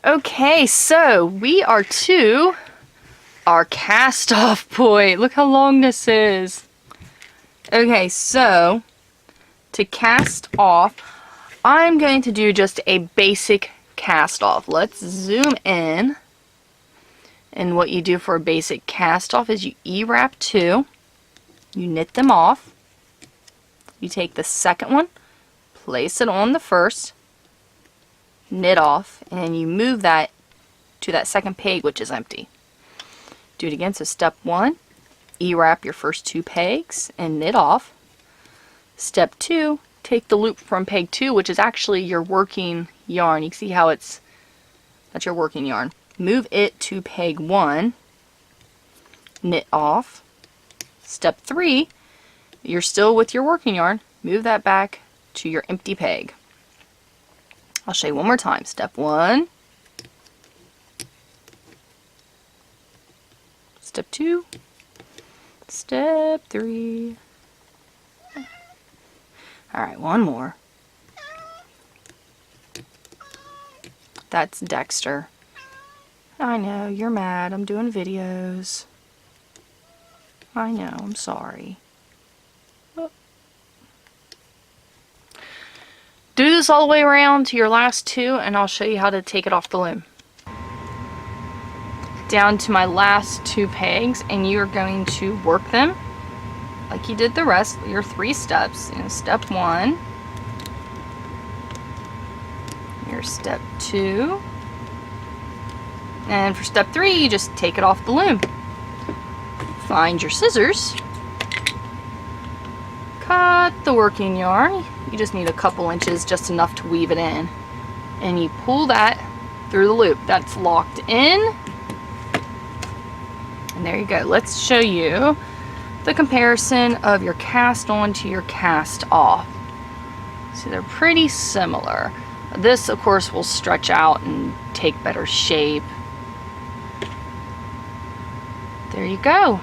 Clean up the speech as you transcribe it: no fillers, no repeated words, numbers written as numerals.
Okay, so we are to our cast off point. Look how long this is. Okay, so to cast off, I'm going to do just a basic cast off. Let's zoom in. And what you do for a basic cast off is you E-wrap two, you knit them off, you take the second one, place it on the first, knit off, and you move that to that second peg, which is empty. Do it again. So step one, E-wrap your first two pegs and knit off. Step two, take the loop from peg two, which is actually your working yarn. You can see how that's your working yarn. Move it to peg one, knit off. Step three, you're still with your working yarn. Move that back to your empty peg. I'll show you one more time. Step one, step two, step three. Alright, one more. That's Dexter. I know, you're mad. I'm doing videos. I know, I'm sorry. Oh. Do this all the way around to your last two, and I'll show you how to take it off the loom. Down to my last two pegs, and you're going to work them like you did the rest, your three steps. In step one, your step two, and for step three, you just take it off the loom. Find your scissors, cut the working yarn. You just need a couple inches, just enough to weave it in, and you pull that through the loop. That's locked in, and there you go. Let's show you the comparison of your cast on to your cast off. So they're pretty similar. This, of course, will stretch out and take better shape. There you go.